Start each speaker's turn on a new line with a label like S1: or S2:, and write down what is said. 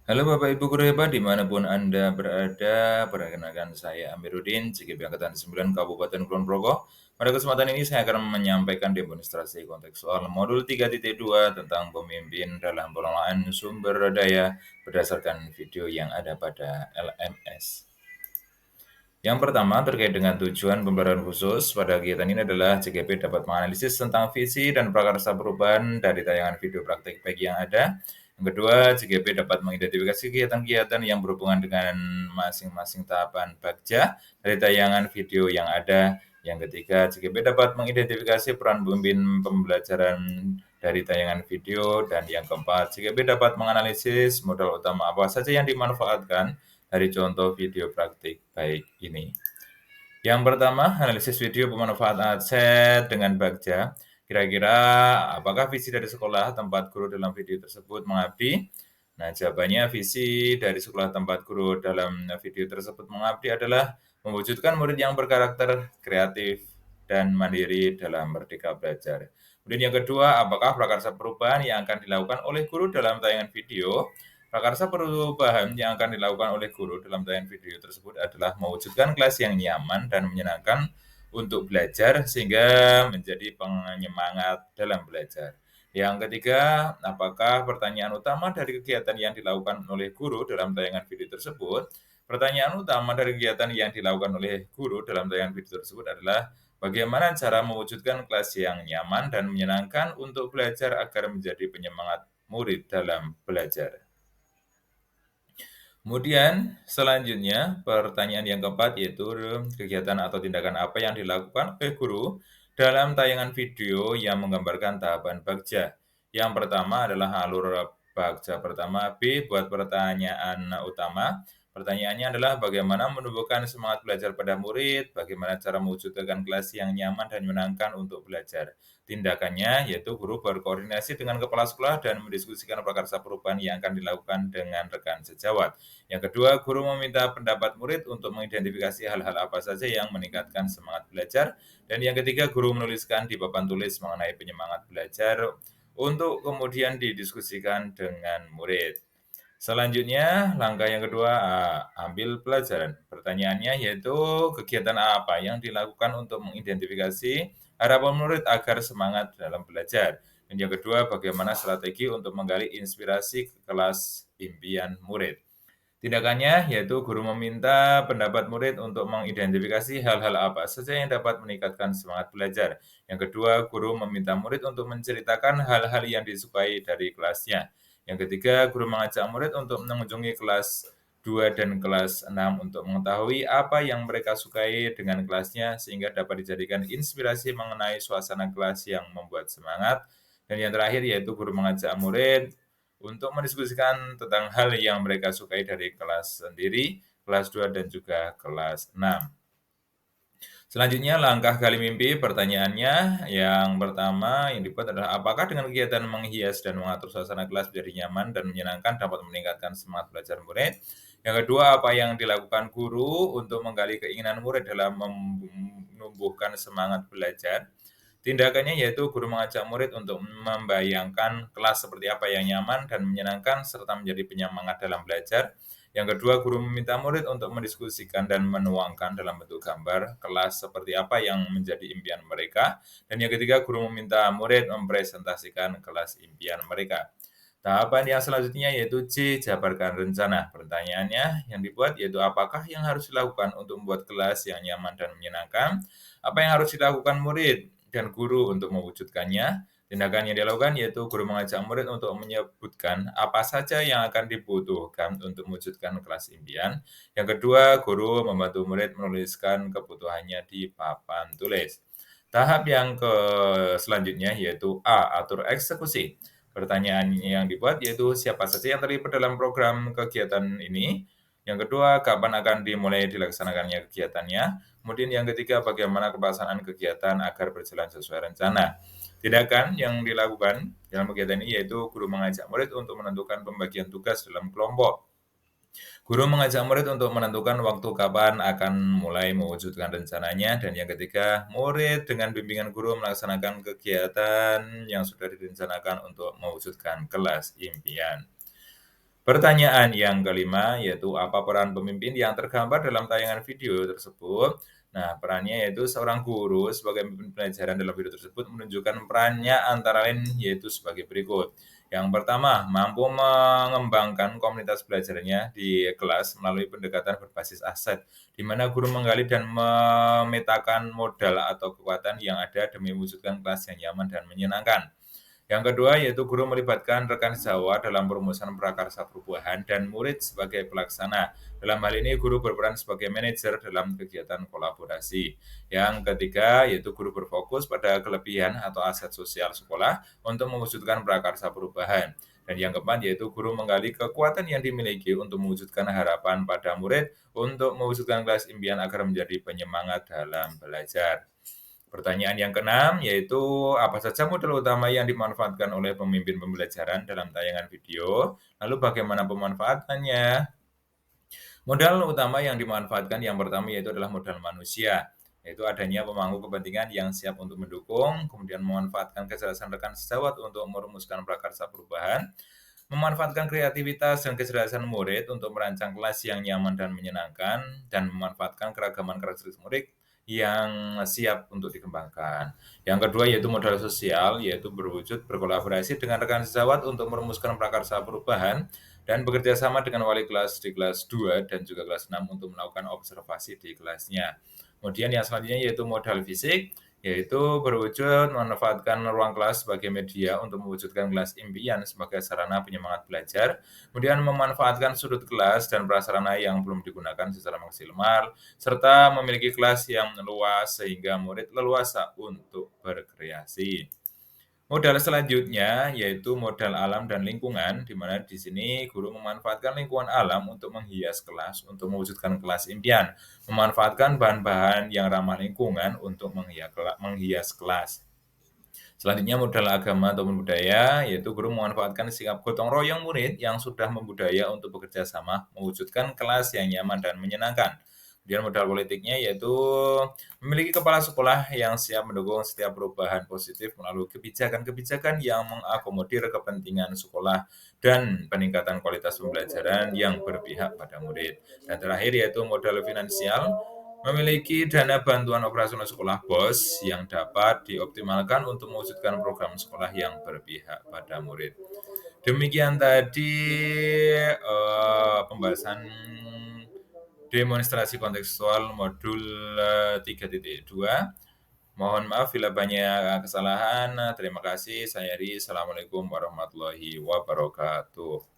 S1: Halo Bapak Ibu guru hebat dimanapun Anda berada, perkenalkan saya Amiruddin, CGP Angkatan 9 Kabupaten Kulon Progo. Pada kesempatan ini saya akan menyampaikan demonstrasi kontekstual modul 3.2 tentang pemimpin dalam pengelolaan sumber daya berdasarkan video yang ada pada LMS. Yang pertama, terkait dengan tujuan pembelajaran khusus, pada kegiatan ini adalah CGP dapat menganalisis tentang visi dan prakarsa perubahan dari tayangan video praktik baik yang ada. Yang kedua, CGP dapat mengidentifikasi kegiatan-kegiatan yang berhubungan dengan masing-masing tahapan bagja dari tayangan video yang ada. Yang ketiga, CGP dapat mengidentifikasi peran pemimpin pembelajaran dari tayangan video. Dan yang keempat, CGP dapat menganalisis modal utama apa saja yang dimanfaatkan dari contoh video praktik baik ini. Yang pertama, analisis video pemanfaatan aset dengan bagja. Kira-kira apakah visi dari sekolah tempat guru dalam video tersebut mengabdi? Nah, jawabannya visi dari sekolah tempat guru dalam video tersebut mengabdi adalah mewujudkan murid yang berkarakter kreatif dan mandiri dalam merdeka belajar. Kemudian yang kedua, apakah prakarsa perubahan yang akan dilakukan oleh guru dalam tayangan video? Prakarsa perubahan yang akan dilakukan oleh guru dalam tayangan video tersebut adalah mewujudkan kelas yang nyaman dan menyenangkan untuk belajar sehingga menjadi penyemangat dalam belajar. Yang ketiga, apakah pertanyaan utama dari kegiatan yang dilakukan oleh guru dalam tayangan video tersebut? Pertanyaan utama dari kegiatan yang dilakukan oleh guru dalam tayangan video tersebut adalah bagaimana cara mewujudkan kelas yang nyaman dan menyenangkan untuk belajar agar menjadi penyemangat murid dalam belajar. Kemudian selanjutnya pertanyaan yang keempat yaitu kegiatan atau tindakan apa yang dilakukan oleh guru dalam tayangan video yang menggambarkan tahapan bagja. Yang pertama adalah alur bagja pertama B buat pertanyaan utama. Pertanyaannya adalah bagaimana menumbuhkan semangat belajar pada murid, bagaimana cara mewujudkan kelas yang nyaman dan menyenangkan untuk belajar. Tindakannya yaitu guru berkoordinasi dengan kepala sekolah dan mendiskusikan prakarsa perubahan yang akan dilakukan dengan rekan sejawat. Yang kedua, guru meminta pendapat murid untuk mengidentifikasi hal-hal apa saja yang meningkatkan semangat belajar. Dan yang ketiga, guru menuliskan di papan tulis mengenai penyemangat belajar untuk kemudian didiskusikan dengan murid. Selanjutnya, langkah yang kedua, ambil pelajaran. Pertanyaannya yaitu kegiatan apa yang dilakukan untuk mengidentifikasi harapan murid agar semangat dalam belajar. Dan yang kedua, bagaimana strategi untuk menggali inspirasi ke kelas impian murid. Tindakannya yaitu guru meminta pendapat murid untuk mengidentifikasi hal-hal apa saja yang dapat meningkatkan semangat belajar. Yang kedua, guru meminta murid untuk menceritakan hal-hal yang disukai dari kelasnya. Yang ketiga, guru mengajak murid untuk mengunjungi kelas 2 dan kelas 6 untuk mengetahui apa yang mereka sukai dengan kelasnya sehingga dapat dijadikan inspirasi mengenai suasana kelas yang membuat semangat. Dan yang terakhir yaitu guru mengajak murid untuk mendiskusikan tentang hal yang mereka sukai dari kelas sendiri, kelas 2 dan juga kelas 6. Selanjutnya langkah gali mimpi, pertanyaannya yang pertama yang dibuat adalah apakah dengan kegiatan menghias dan mengatur suasana kelas menjadi nyaman dan menyenangkan dapat meningkatkan semangat belajar murid. Yang kedua, apa yang dilakukan guru untuk menggali keinginan murid dalam menumbuhkan semangat belajar. Tindakannya yaitu guru mengajak murid untuk membayangkan kelas seperti apa yang nyaman dan menyenangkan serta menjadi penyemangat dalam belajar. Yang kedua, guru meminta murid untuk mendiskusikan dan menuangkan dalam bentuk gambar kelas seperti apa yang menjadi impian mereka. Dan yang ketiga, guru meminta murid mempresentasikan kelas impian mereka. Tahapan yang selanjutnya yaitu C, jabarkan rencana. Pertanyaannya yang dibuat yaitu apakah yang harus dilakukan untuk membuat kelas yang nyaman dan menyenangkan? Apa yang harus dilakukan murid dan guru untuk mewujudkannya? Tindakan yang dilakukan yaitu guru mengajak murid untuk menyebutkan apa saja yang akan dibutuhkan untuk mewujudkan kelas impian. Yang kedua, guru membantu murid menuliskan kebutuhannya di papan tulis. Tahap yang selanjutnya yaitu A, atur eksekusi. Pertanyaan yang dibuat yaitu siapa saja yang terlibat dalam program kegiatan ini. Yang kedua, kapan akan dimulai dilaksanakannya kegiatannya. Kemudian yang ketiga, bagaimana pelaksanaan kegiatan agar berjalan sesuai rencana. Tindakan yang dilakukan dalam kegiatan ini yaitu guru mengajak murid untuk menentukan pembagian tugas dalam kelompok. Guru mengajak murid untuk menentukan waktu kapan akan mulai mewujudkan rencananya. Dan yang ketiga, murid dengan bimbingan guru melaksanakan kegiatan yang sudah direncanakan untuk mewujudkan kelas impian. Pertanyaan yang kelima yaitu apa peran pemimpin yang tergambar dalam tayangan video tersebut? Nah, perannya yaitu seorang guru sebagai pemimpin pelajaran dalam video tersebut menunjukkan perannya antara lain yaitu sebagai berikut. Yang pertama, mampu mengembangkan komunitas belajarnya di kelas melalui pendekatan berbasis aset, di mana guru menggali dan memetakan modal atau kekuatan yang ada demi mewujudkan kelas yang nyaman dan menyenangkan. Yang kedua yaitu guru melibatkan rekan sejawat dalam perumusan prakarsa perubahan dan murid sebagai pelaksana. Dalam hal ini guru berperan sebagai manajer dalam kegiatan kolaborasi. Yang ketiga yaitu guru berfokus pada kelebihan atau aset sosial sekolah untuk mewujudkan prakarsa perubahan. Dan yang keempat yaitu guru menggali kekuatan yang dimiliki untuk mewujudkan harapan pada murid untuk mewujudkan kelas impian agar menjadi penyemangat dalam belajar. Pertanyaan yang keenam yaitu apa saja model utama yang dimanfaatkan oleh pemimpin pembelajaran dalam tayangan video? Lalu bagaimana pemanfaatannya? Modal utama yang dimanfaatkan yang pertama yaitu adalah modal manusia, yaitu adanya pemangku kepentingan yang siap untuk mendukung, kemudian memanfaatkan kecerdasan rekan sejawat untuk merumuskan prakarsa perubahan, memanfaatkan kreativitas dan kecerdasan murid untuk merancang kelas yang nyaman dan menyenangkan, dan memanfaatkan keragaman karakteristik murid yang siap untuk dikembangkan. Yang kedua yaitu modal sosial, yaitu berwujud berkolaborasi dengan rekan sejawat untuk merumuskan prakarsa perubahan dan bekerja sama dengan wali kelas di kelas 2 dan juga kelas 6 untuk melakukan observasi di kelasnya. Kemudian yang selanjutnya yaitu modal fisik, yaitu berwujud memanfaatkan ruang kelas sebagai media untuk mewujudkan kelas impian sebagai sarana penyemangat belajar, kemudian memanfaatkan sudut kelas dan prasarana yang belum digunakan secara maksimal, serta memiliki kelas yang luas sehingga murid leluasa untuk berkreasi. Modal selanjutnya yaitu modal alam dan lingkungan, di mana di sini guru memanfaatkan lingkungan alam untuk menghias kelas, untuk mewujudkan kelas impian, memanfaatkan bahan-bahan yang ramah lingkungan untuk menghias kelas. Selanjutnya modal agama ataupun budaya, yaitu guru memanfaatkan sikap gotong royong murid yang sudah membudaya untuk bekerja sama, mewujudkan kelas yang nyaman dan menyenangkan. Kemudian modal politiknya yaitu memiliki kepala sekolah yang siap mendukung setiap perubahan positif melalui kebijakan-kebijakan yang mengakomodir kepentingan sekolah dan peningkatan kualitas pembelajaran yang berpihak pada murid. Dan terakhir yaitu modal finansial, memiliki dana bantuan operasional sekolah BOS yang dapat dioptimalkan untuk mewujudkan program sekolah yang berpihak pada murid. Demikian tadi pembahasan demonstrasi kontekstual modul 3.2. Mohon maaf bila banyak kesalahan. Terima kasih. Saya Ri. Assalamualaikum warahmatullahi wabarakatuh.